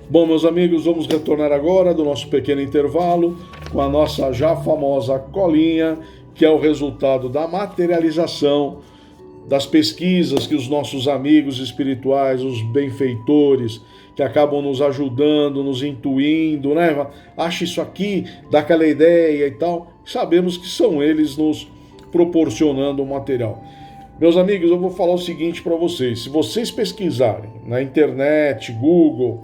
Bom, meus amigos, vamos retornar agora do nosso pequeno intervalo com a nossa já famosa colinha, que é o resultado da materialização das pesquisas que os nossos amigos espirituais, os benfeitores, que acabam nos ajudando, nos intuindo, né? Acha isso aqui, dá aquela ideia e tal. Sabemos que são eles nos proporcionando o material. Meus amigos, eu vou falar o seguinte para vocês. Se vocês pesquisarem na internet, Google,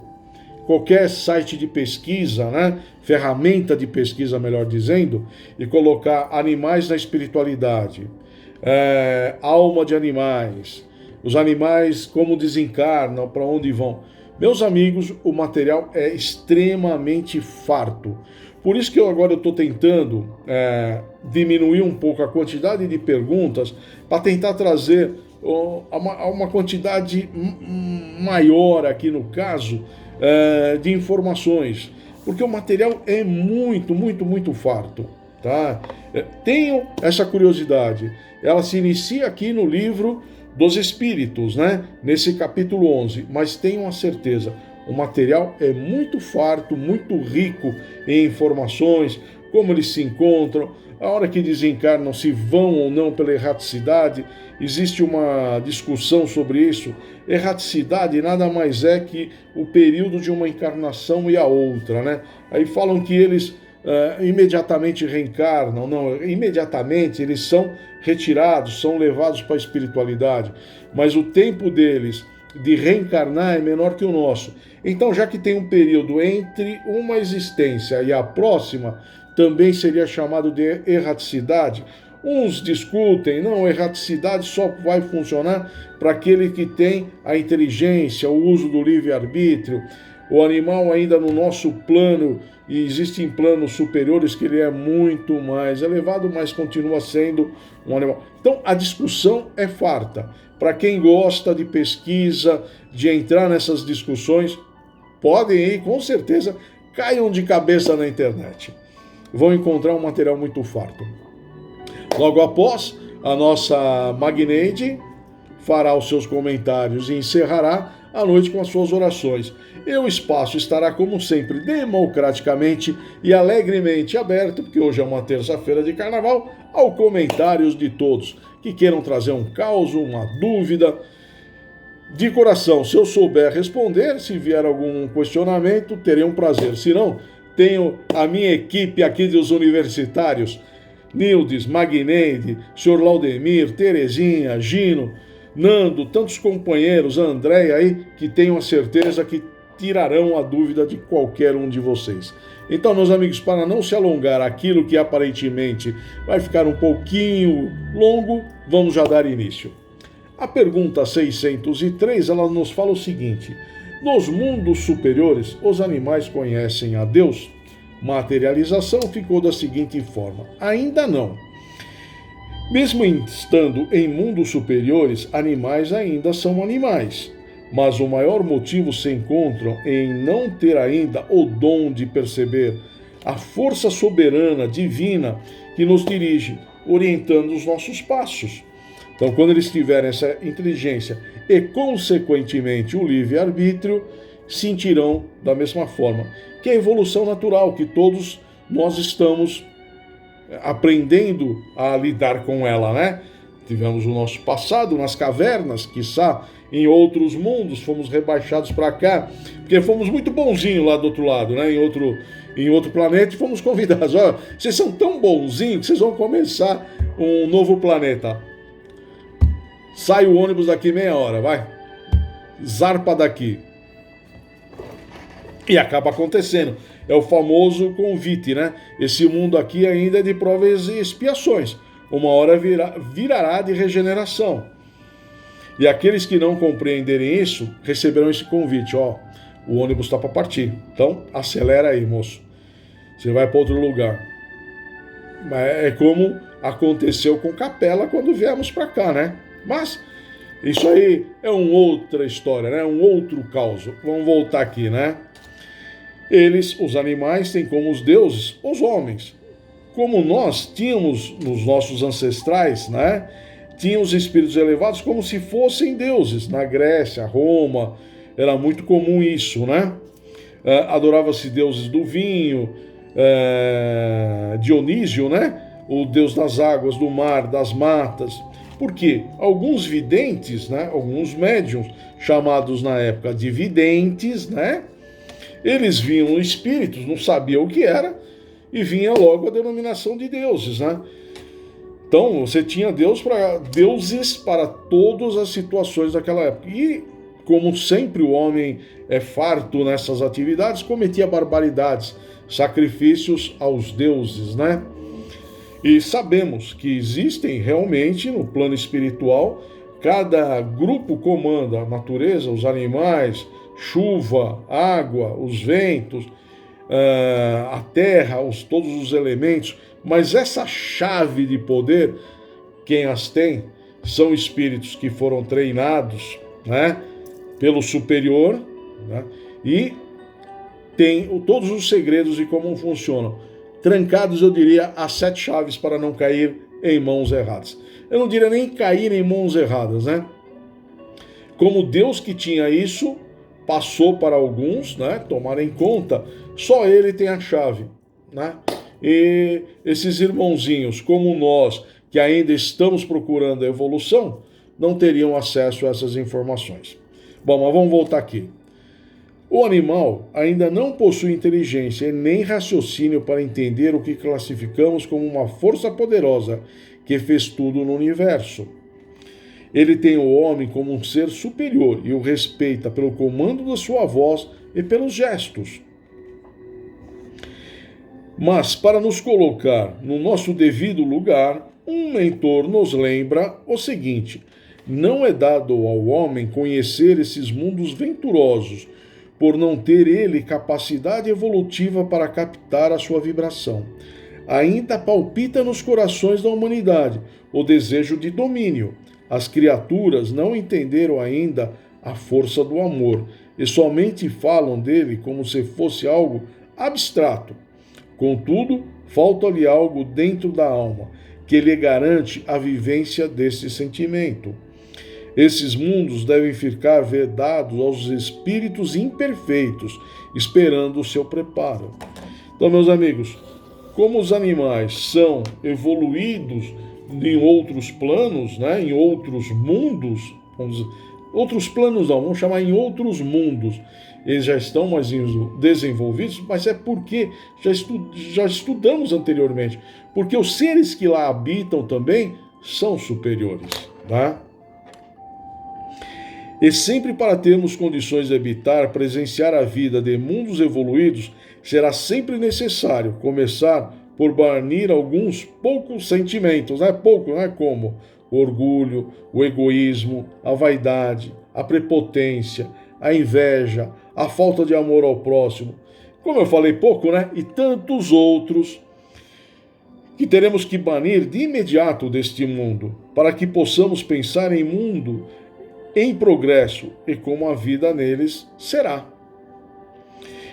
qualquer site de pesquisa, né? Ferramenta de pesquisa, melhor dizendo, e colocar animais na espiritualidade, alma de animais, os animais como desencarnam, para onde vão. Meus amigos, o material é extremamente farto. Por isso que agora eu estou tentando diminuir um pouco a quantidade de perguntas para tentar trazer uma quantidade maior aqui no caso de informações, porque o material é muito farto, tá? Tenho essa curiosidade, ela se inicia aqui no livro dos Espíritos, né? Nesse capítulo 11, mas tenho a certeza, o material é muito farto, muito rico em informações, como eles se encontram, a hora que desencarnam, se vão ou não pela erraticidade. Existe uma discussão sobre isso. Erraticidade nada mais é que o período de uma encarnação e a outra, né? Aí falam que eles imediatamente reencarnam. Não, imediatamente eles são retirados, são levados para a espiritualidade, mas o tempo deles de reencarnar é menor que o nosso. Então, já que tem um período entre uma existência e a próxima, também seria chamado de erraticidade. Uns discutem, não, erraticidade só vai funcionar para aquele que tem a inteligência, o uso do livre-arbítrio. O animal ainda no nosso plano, e existem planos superiores que ele é muito mais elevado, mas continua sendo um animal. Então, a discussão é farta. Para quem gosta de pesquisa, de entrar nessas discussões, podem ir, com certeza, caiam de cabeça na internet. Vão encontrar um material muito farto. Logo após, a nossa Magneide fará os seus comentários e encerrará a noite com as suas orações. E o espaço estará, como sempre, democraticamente e alegremente aberto, porque hoje é uma terça-feira de carnaval, aos comentários de todos que queiram trazer um caos, uma dúvida. De coração, se eu souber responder, se vier algum questionamento, terei um prazer. Se não, tenho a minha equipe aqui dos universitários, Nildes, Magneide, Sr. Laudemir, Terezinha, Gino, Nando, tantos companheiros, a Andréia aí, que tenho a certeza que tirarão a dúvida de qualquer um de vocês. Então, meus amigos, para não se alongar aquilo que aparentemente vai ficar um pouquinho longo, vamos já dar início. A pergunta 603, ela nos fala o seguinte: nos mundos superiores, os animais conhecem a Deus? Materialização ficou da seguinte forma: ainda não. Mesmo estando em mundos superiores, animais ainda são animais. Mas o maior motivo se encontra em não ter ainda o dom de perceber a força soberana, divina, que nos dirige, orientando os nossos passos. Então, quando eles tiverem essa inteligência e, consequentemente, o livre-arbítrio, sentirão da mesma forma, que é a evolução natural, que todos nós estamos aprendendo a lidar com ela, né? Tivemos o nosso passado nas cavernas, quiçá em outros mundos, fomos rebaixados para cá, porque fomos muito bonzinhos lá do outro lado, né? Em outro planeta, e fomos convidados. Olha, vocês são tão bonzinhos que vocês vão começar um novo planeta. Sai o ônibus daqui meia hora, vai. Zarpa daqui. E acaba acontecendo. É o famoso convite, né? Esse mundo aqui ainda é de provas e expiações. Uma hora virará de regeneração. E aqueles que não compreenderem isso, receberão esse convite. Ó, o ônibus está para partir. Então, acelera aí, moço. Você vai para outro lugar. É como aconteceu com Capela quando viemos para cá, né? Mas isso aí é uma outra história, né? Um outro caos. Vamos voltar aqui, né? Eles, os animais, têm como os deuses os homens. Como nós tínhamos nos nossos ancestrais, né? Tinham os espíritos elevados como se fossem deuses. Na Grécia, Roma, era muito comum isso, né? adorava-se deuses do vinho, Dionísio, né? O deus das águas, do mar, das matas. Por quê? Alguns videntes, né? Alguns médiuns, chamados na época de videntes, né? Eles viam espíritos, não sabiam o que era, e vinha logo a denominação de deuses, né? Então, você tinha deuses para todas as situações daquela época. E, como sempre o homem é farto nessas atividades, cometia barbaridades, sacrifícios aos deuses, né? E sabemos que existem realmente no plano espiritual, cada grupo comanda a natureza, os animais, chuva, água, os ventos, a terra, todos os elementos, mas essa chave de poder, quem as tem, são espíritos que foram treinados, né, pelo superior, né, e tem todos os segredos de como funcionam. Trancados, eu diria, as 7 chaves para não cair em mãos erradas. Eu não diria nem cair em mãos erradas, né? Como Deus que tinha isso, passou para alguns, né, tomarem conta, só Ele tem a chave, né? E esses irmãozinhos, como nós, que ainda estamos procurando a evolução, não teriam acesso a essas informações. Bom, mas vamos voltar aqui. O animal ainda não possui inteligência e nem raciocínio para entender o que classificamos como uma força poderosa que fez tudo no universo. Ele tem o homem como um ser superior e o respeita pelo comando da sua voz e pelos gestos. Mas, para nos colocar no nosso devido lugar, um mentor nos lembra o seguinte: não é dado ao homem conhecer esses mundos venturosos, por não ter ele capacidade evolutiva para captar a sua vibração. Ainda palpita nos corações da humanidade o desejo de domínio. As criaturas não entenderam ainda a força do amor e somente falam dele como se fosse algo abstrato. Contudo, falta-lhe algo dentro da alma que lhe garante a vivência desse sentimento. Esses mundos devem ficar vedados aos espíritos imperfeitos, esperando o seu preparo. Então, meus amigos, como os animais são evoluídos em outros planos, né, em outros mundos, outros planos não, vamos chamar em outros mundos, eles já estão mais desenvolvidos, mas é porque já estudamos anteriormente, porque os seres que lá habitam também são superiores, tá? E sempre para termos condições de habitar, presenciar a vida de mundos evoluídos, será sempre necessário começar por banir alguns poucos sentimentos, não é pouco, não é como o orgulho, o egoísmo, a vaidade, a prepotência, a inveja, a falta de amor ao próximo, como eu falei pouco, né? E tantos outros que teremos que banir de imediato deste mundo, para que possamos pensar em mundo em progresso e como a vida neles será.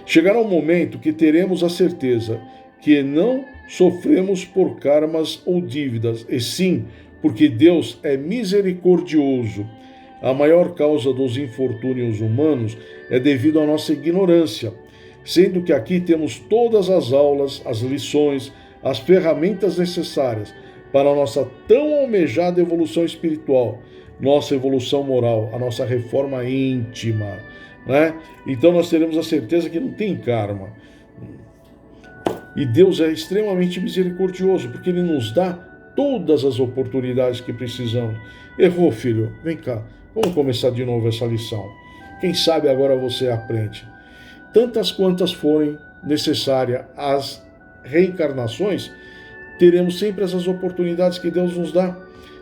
Chegará um momento que teremos a certeza que não sofremos por karmas ou dívidas, e sim porque Deus é misericordioso. A maior causa dos infortúnios humanos é devido à nossa ignorância, sendo que aqui temos todas as aulas, as lições, as ferramentas necessárias para a nossa tão almejada evolução espiritual, nossa evolução moral, a nossa reforma íntima, né? Então nós teremos a certeza que não tem karma. E Deus é extremamente misericordioso, porque Ele nos dá todas as oportunidades que precisamos. Errou, filho? Vem cá, vamos começar de novo essa lição. Quem sabe agora você aprende. Tantas quantas forem necessárias as reencarnações, teremos sempre essas oportunidades que Deus nos dá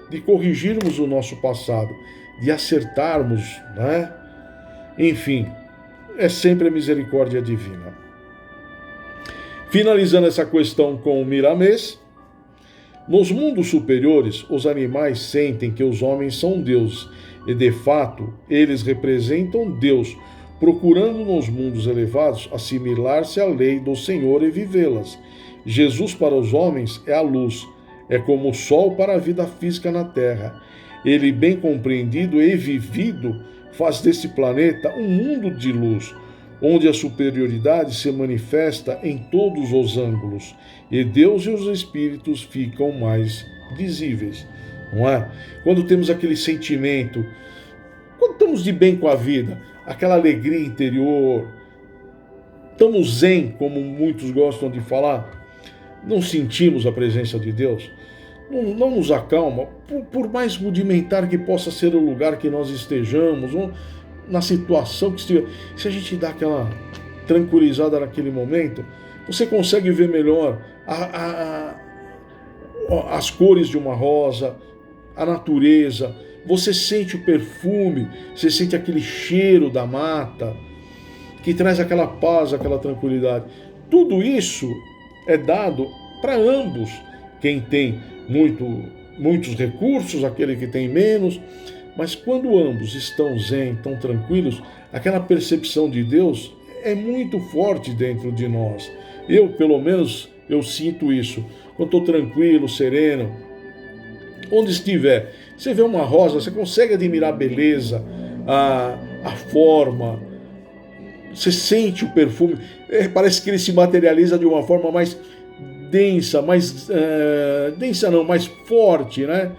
de corrigirmos o nosso passado, de acertarmos, né? Enfim, é sempre a misericórdia divina. Finalizando essa questão com o Miramês, nos mundos superiores, os animais sentem que os homens são deuses, e de fato, eles representam Deus, procurando nos mundos elevados assimilar-se à lei do Senhor e vivê-las. Jesus para os homens é a luz, é como o sol para a vida física na Terra. Ele, bem compreendido e vivido, faz desse planeta um mundo de luz, onde a superioridade se manifesta em todos os ângulos, e Deus e os espíritos ficam mais visíveis, não é? Quando temos aquele sentimento, quando estamos de bem com a vida, aquela alegria interior, estamos zen, como muitos gostam de falar, não sentimos a presença de Deus, não nos acalma, por mais rudimentar que possa ser o lugar que nós estejamos, ou na situação que estiver, se a gente dá aquela tranquilizada naquele momento, você consegue ver melhor as cores de uma rosa, a natureza, você sente o perfume, você sente aquele cheiro da mata, que traz aquela paz, aquela tranquilidade. Tudo isso é dado para ambos, quem tem muitos recursos, aquele que tem menos, mas quando ambos estão zen, estão tranquilos, aquela percepção de Deus é muito forte dentro de nós. Eu, pelo menos, eu sinto isso. Quando estou tranquilo, sereno, onde estiver, você vê uma rosa, você consegue admirar a beleza, a forma, você sente o perfume, parece que ele se materializa de uma forma mais densa, mais forte, né?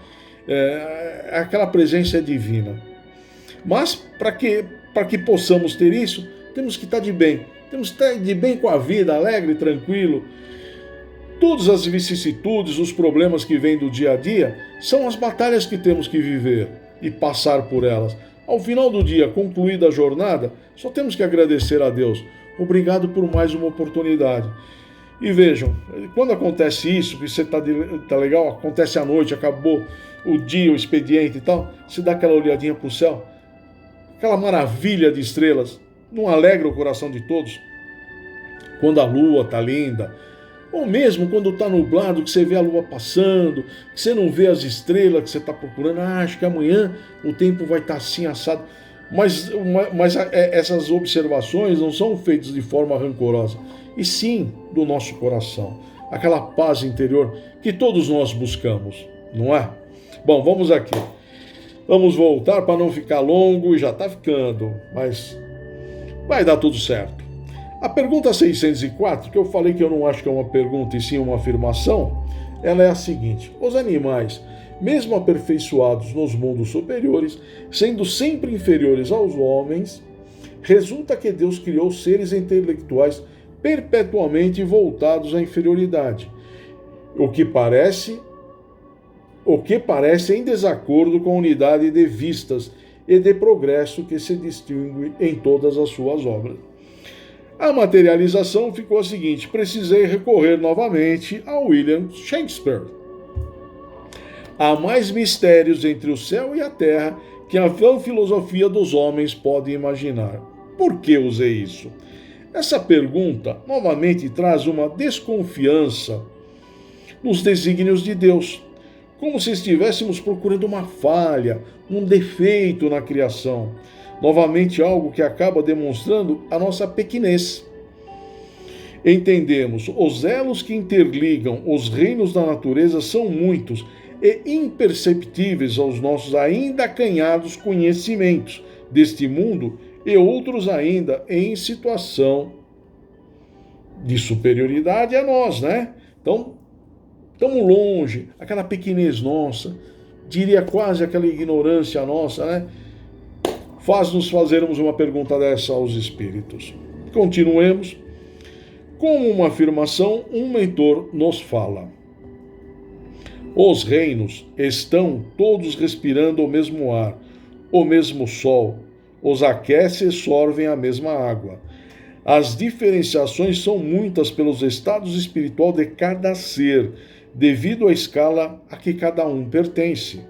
Aquela presença é divina. Mas para que possamos ter isso, temos que estar de bem. Temos que estar de bem com a vida, alegre, tranquilo. Todas as vicissitudes, os problemas que vêm do dia a dia, são as batalhas que temos que viver e passar por elas. Ao final do dia, concluída a jornada, só temos que agradecer a Deus. Obrigado por mais uma oportunidade. E vejam, quando acontece isso, que você tá legal, acontece à noite, acabou o dia, o expediente e tal, você dá aquela olhadinha para o céu, aquela maravilha de estrelas, não alegra o coração de todos? Quando a lua está linda, ou mesmo quando está nublado, que você vê a lua passando, que você não vê as estrelas que você está procurando, acho que amanhã o tempo vai estar assim assado. Mas essas observações não são feitas de forma rancorosa, e sim do nosso coração, aquela paz interior que todos nós buscamos, não é? Bom, vamos aqui. Vamos voltar para não ficar longo, e já está ficando, mas vai dar tudo certo. A pergunta 604, que eu falei que eu não acho que é uma pergunta e sim uma afirmação, ela é a seguinte: os animais, mesmo aperfeiçoados nos mundos superiores, sendo sempre inferiores aos homens, resulta que Deus criou seres intelectuais perpetuamente voltados à inferioridade, o que parece em desacordo com a unidade de vistas e de progresso que se distingue em todas as suas obras. A materialização ficou a seguinte: precisei recorrer novamente a William Shakespeare. Há mais mistérios entre o céu e a terra que a vã filosofia dos homens pode imaginar. Por que usei isso? Essa pergunta novamente traz uma desconfiança nos desígnios de Deus, como se estivéssemos procurando uma falha, um defeito na criação. Novamente algo que acaba demonstrando a nossa pequenez. Entendemos, os elos que interligam os reinos da natureza são muitos e imperceptíveis aos nossos ainda acanhados conhecimentos deste mundo e outros ainda em situação de superioridade a nós, né? Então, estamos longe, aquela pequenez nossa, diria quase aquela ignorância nossa, né? Faz-nos fazermos uma pergunta dessa aos espíritos. Continuemos. Como uma afirmação, um mentor nos fala: os reinos estão todos respirando o mesmo ar, o mesmo sol, os aquece e sorvem a mesma água. As diferenciações são muitas pelos estados espirituais de cada ser, devido à escala a que cada um pertence.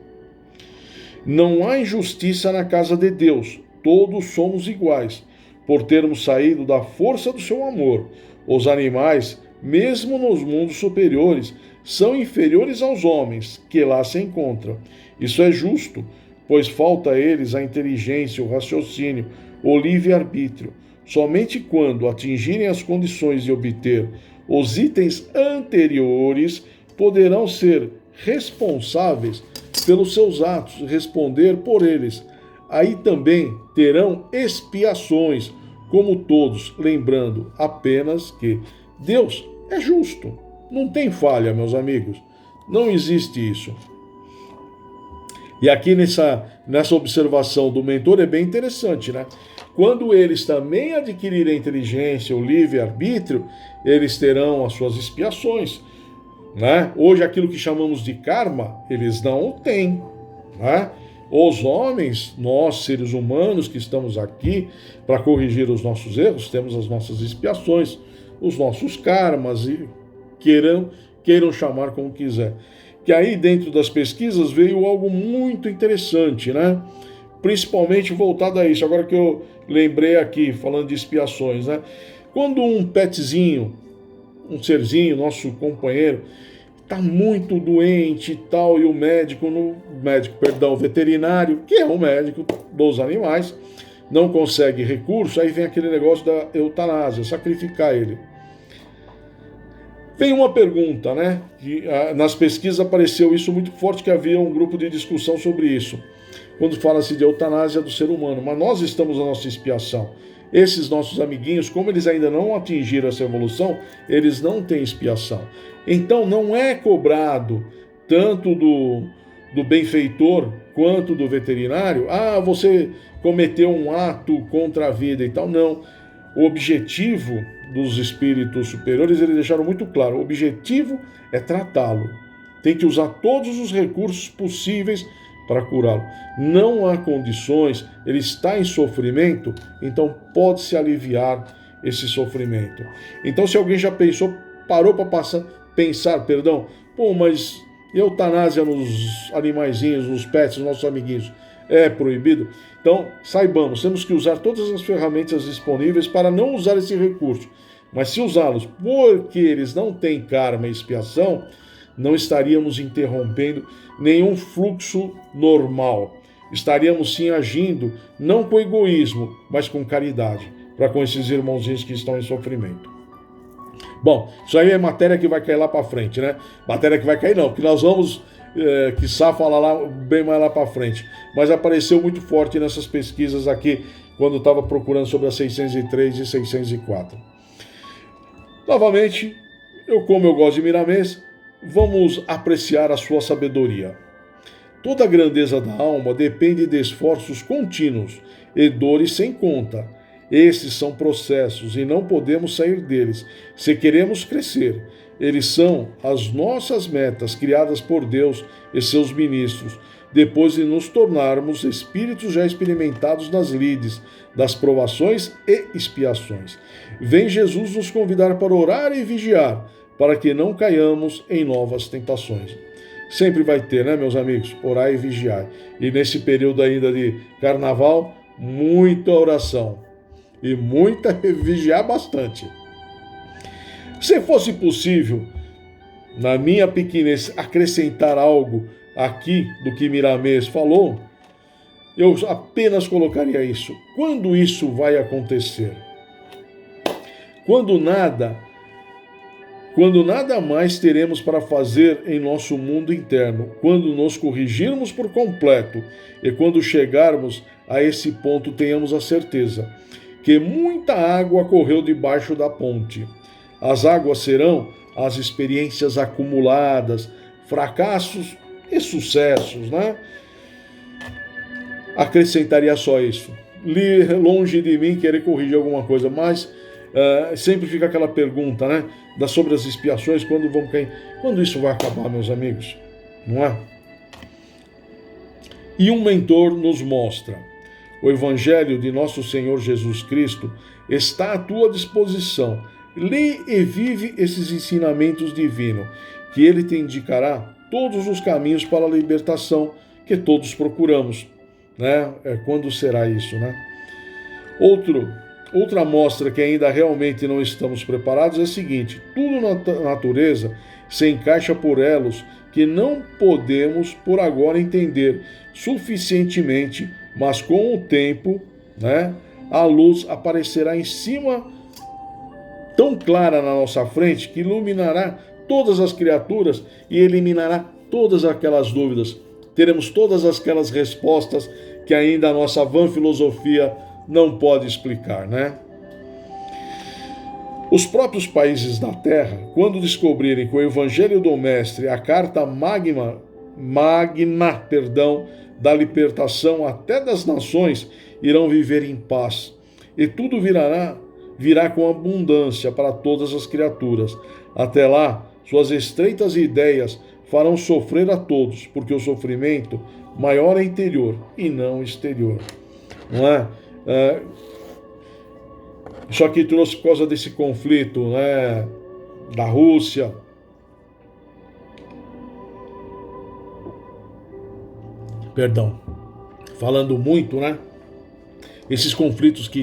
Não há injustiça na casa de Deus, todos somos iguais, por termos saído da força do seu amor. Os animais, mesmo nos mundos superiores, são inferiores aos homens que lá se encontram. Isso é justo, pois falta a eles a inteligência, o raciocínio, o livre-arbítrio. Somente quando atingirem as condições de obter os itens anteriores, poderão ser responsáveis pelos seus atos, responder por eles. Aí também terão expiações, como todos, lembrando apenas que Deus é justo. Não tem falha, meus amigos. Não existe isso. E aqui nessa observação do mentor é bem interessante, né? Quando eles também adquirirem a inteligência, o livre-arbítrio, eles terão as suas expiações, né? Hoje aquilo que chamamos de karma, eles não o têm, né? Os homens, nós seres humanos que estamos aqui para corrigir os nossos erros, temos as nossas expiações, os nossos karmas, e queiram chamar como quiser. Que aí dentro das pesquisas veio algo muito interessante, né? Principalmente voltado a isso. Agora que eu lembrei aqui, falando de expiações, né? Quando um petzinho, um serzinho, nosso companheiro, está muito doente e tal, e o veterinário, que é o médico dos animais, não consegue recurso, aí vem aquele negócio da eutanásia, sacrificar ele. Vem uma pergunta, né? Nas pesquisas apareceu isso muito forte, que havia um grupo de discussão sobre isso, quando fala-se de eutanásia do ser humano. Mas nós estamos na nossa expiação. Esses nossos amiguinhos, como eles ainda não atingiram essa evolução, eles não têm expiação. Então não é cobrado tanto do benfeitor quanto do veterinário, você cometeu um ato contra a vida e tal. Não. O objetivo dos espíritos superiores, eles deixaram muito claro, o objetivo é tratá-lo. Tem que usar todos os recursos possíveis para curá-lo. Não há condições, ele está em sofrimento, então pode-se aliviar esse sofrimento. Então, se alguém já parou para pensar, mas eutanásia nos animaizinhos, nos pets, nos nossos amiguinhos, é proibido? Então, saibamos, temos que usar todas as ferramentas disponíveis para não usar esse recurso. Mas se usá-los porque eles não têm karma e expiação, não estaríamos interrompendo nenhum fluxo normal. Estaríamos sim agindo, não com egoísmo, mas com caridade, para com esses irmãozinhos que estão em sofrimento. Bom, isso aí é matéria que vai cair lá para frente, né? Matéria que vai cair não, que nós vamos, quiçá, falar lá, bem mais lá para frente. Mas apareceu muito forte nessas pesquisas aqui, quando eu estava procurando sobre as 603 e 604. Novamente, como eu gosto de Miramês, vamos apreciar a sua sabedoria. Toda a grandeza da alma depende de esforços contínuos e dores sem conta. Esses são processos e não podemos sair deles se queremos crescer. Eles são as nossas metas criadas por Deus e seus ministros, depois de nos tornarmos espíritos já experimentados nas lides, das provações e expiações. Vem Jesus nos convidar para orar e vigiar, para que não caiamos em novas tentações. Sempre vai ter, né, meus amigos? Orar e vigiar. E nesse período ainda de carnaval, muita oração. E muita vigiar bastante. Se fosse possível, na minha pequenez, acrescentar algo aqui do que Miramês falou, eu apenas colocaria isso. Quando isso vai acontecer? Quando nada mais teremos para fazer em nosso mundo interno, quando nos corrigirmos por completo e quando chegarmos a esse ponto, tenhamos a certeza que muita água correu debaixo da ponte. As águas serão as experiências acumuladas, fracassos e sucessos, né? Acrescentaria só isso. Longe de mim querer corrigir alguma coisa, mas sempre fica aquela pergunta, né? Sobre as expiações, quando vão cair. Quando isso vai acabar, meus amigos? Não é? E um mentor nos mostra: o Evangelho de nosso Senhor Jesus Cristo está à tua disposição. Lê e vive esses ensinamentos divinos, que ele te indicará todos os caminhos para a libertação que todos procuramos. Né? Quando será isso, né? Outra mostra que ainda realmente não estamos preparados é a seguinte: tudo na natureza se encaixa por elos que não podemos por agora entender suficientemente, mas com o tempo, né, a luz aparecerá em cima, tão clara na nossa frente, que iluminará todas as criaturas e eliminará todas aquelas dúvidas. Teremos todas aquelas respostas que ainda a nossa vã filosofia não pode explicar, né? Os próprios países da Terra, quando descobrirem que o Evangelho do Mestre é a carta magna, da libertação até das nações, irão viver em paz. E tudo virá com abundância para todas as criaturas. Até lá, suas estreitas ideias farão sofrer a todos, porque o sofrimento maior é interior e não exterior. Não é? Isso aqui trouxe por causa desse conflito, né, da Rússia. Perdão. Falando muito, né? Esses conflitos que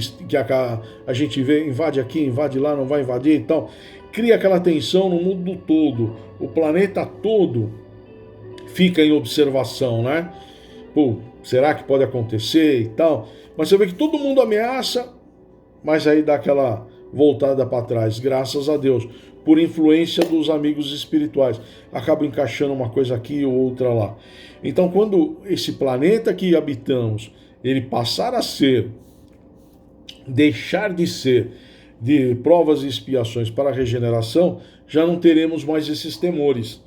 a gente vê, invade aqui, invade lá, não vai invadir e tal. Cria aquela tensão no mundo todo. O planeta todo fica em observação, né? Pô, será que pode acontecer e tal? Mas você vê que todo mundo ameaça, mas aí dá aquela voltada para trás, graças a Deus, por influência dos amigos espirituais. Acaba encaixando uma coisa aqui ou outra lá. Então, quando esse planeta que habitamos, ele passar a ser, deixar de ser de provas e expiações para a regeneração, já não teremos mais esses temores.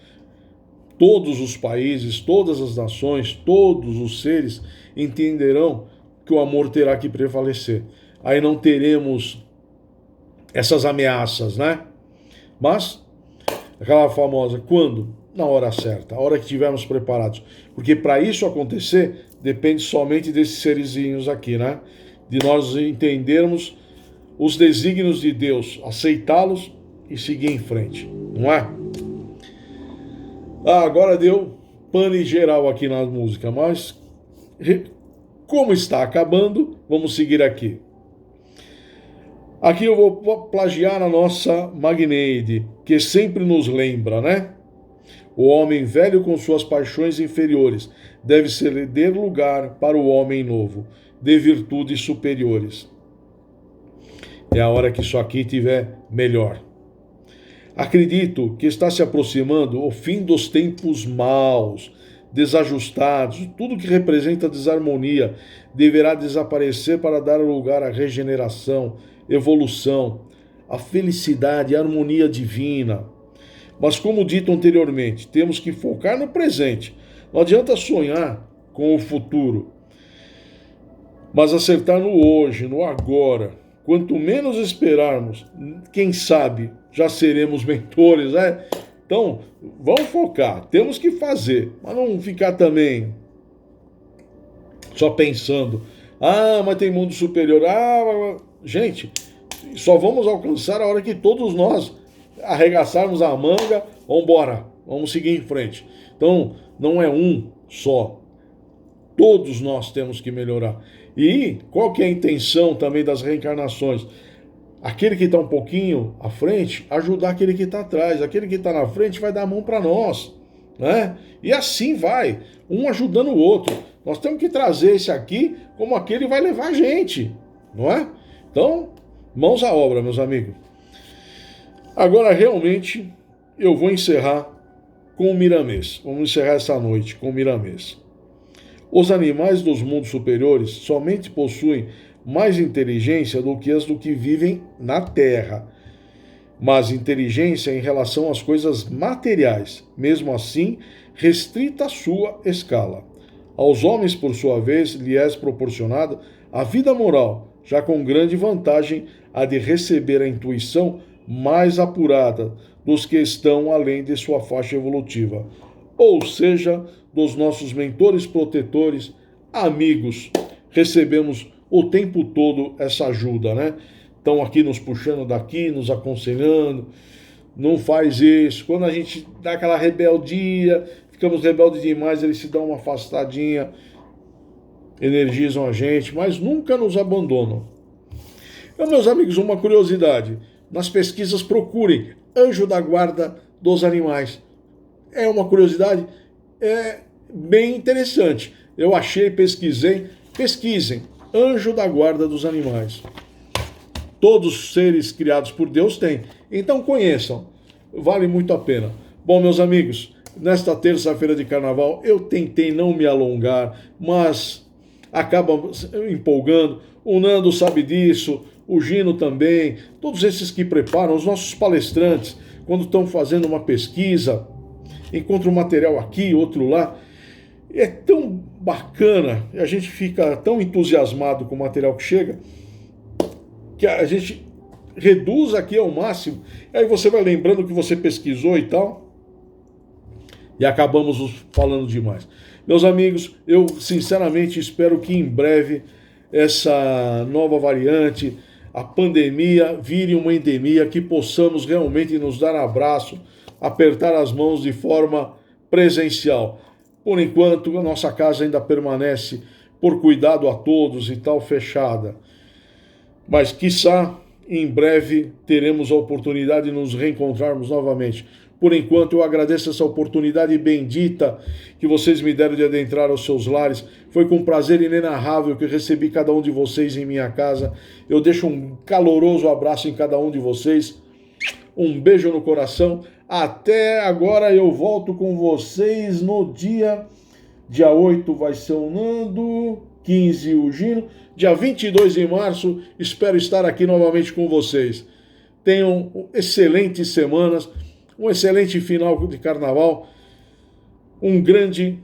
Todos os países, todas as nações, todos os seres entenderão que o amor terá que prevalecer. Aí não teremos essas ameaças, né? Mas, aquela famosa, quando? Na hora certa, a hora que estivermos preparados. Porque para isso acontecer, depende somente desses serizinhos aqui, né? De nós entendermos os desígnios de Deus, aceitá-los e seguir em frente, não é? Agora deu pane geral aqui na música, mas como está acabando, vamos seguir aqui. Aqui eu vou plagiar a nossa Magneide, que sempre nos lembra, né? O homem velho com suas paixões inferiores deve ceder lugar para o homem novo, de virtudes superiores. É a hora que isso aqui estiver melhor. Acredito que está se aproximando o fim dos tempos maus, desajustados. Tudo que representa desarmonia deverá desaparecer para dar lugar à regeneração, evolução, à felicidade, à harmonia divina. Mas, como dito anteriormente, temos que focar no presente. Não adianta sonhar com o futuro, mas acertar no hoje, no agora. Quanto menos esperarmos, quem sabe já seremos mentores, né? Então, vamos focar, temos que fazer, mas não ficar também só pensando, mas tem mundo superior, gente, só vamos alcançar a hora que todos nós arregaçarmos a manga, vamos embora, vamos seguir em frente. Então, não é um só, todos nós temos que melhorar. E qual que é a intenção também das reencarnações? Aquele que está um pouquinho à frente, ajudar aquele que está atrás. Aquele que está na frente vai dar a mão para nós, né? E assim vai, um ajudando o outro. Nós temos que trazer esse aqui como aquele vai levar a gente, não é? Então, mãos à obra, meus amigos. Agora, realmente, eu vou encerrar com o Miramês. Vamos encerrar essa noite com o Miramês. Os animais dos mundos superiores somente possuem mais inteligência do que as do que vivem na Terra, mas inteligência em relação às coisas materiais, mesmo assim, restrita a sua escala. Aos homens, por sua vez, lhe é proporcionada a vida moral, já com grande vantagem a de receber a intuição mais apurada dos que estão além de sua faixa evolutiva, ou seja, dos nossos mentores protetores, amigos. Recebemos o tempo todo essa ajuda, né? Estão aqui nos puxando daqui, nos aconselhando, não faz isso. Quando a gente dá aquela rebeldia, ficamos rebeldes demais, eles se dão uma afastadinha, energizam a gente, mas nunca nos abandonam. Então, meus amigos, uma curiosidade, nas pesquisas procurem anjo da guarda dos animais. É uma curiosidade bem interessante. Eu achei, pesquisem, anjo da guarda dos animais. Todos os seres criados por Deus têm. Então conheçam, vale muito a pena. Bom, meus amigos, nesta terça-feira de carnaval eu tentei não me alongar, mas acaba empolgando. O Nando sabe disso, o Gino também, todos esses que preparam, os nossos palestrantes, quando estão fazendo uma pesquisa, encontram um material aqui, outro lá. É tão bacana, a gente fica tão entusiasmado com o material que chega, que a gente reduz aqui ao máximo, aí você vai lembrando que você pesquisou e tal, e acabamos falando demais. Meus amigos, eu sinceramente espero que em breve essa nova variante, a pandemia, vire uma endemia, que possamos realmente nos dar abraço, apertar as mãos de forma presencial. Por enquanto, a nossa casa ainda permanece, por cuidado a todos e tal, fechada. Mas, quiçá, em breve teremos a oportunidade de nos reencontrarmos novamente. Por enquanto, eu agradeço essa oportunidade bendita que vocês me deram de adentrar aos seus lares. Foi com prazer inenarrável que eu recebi cada um de vocês em minha casa. Eu deixo um caloroso abraço em cada um de vocês. Um beijo no coração. Até agora, eu volto com vocês no dia 8 vai ser o Nando, 15 o Gino. Dia 22 de março, espero estar aqui novamente com vocês. Tenham excelentes semanas, um excelente final de carnaval. Um grande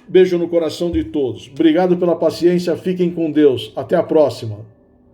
beijo no coração de todos. Obrigado pela paciência, fiquem com Deus. Até a próxima.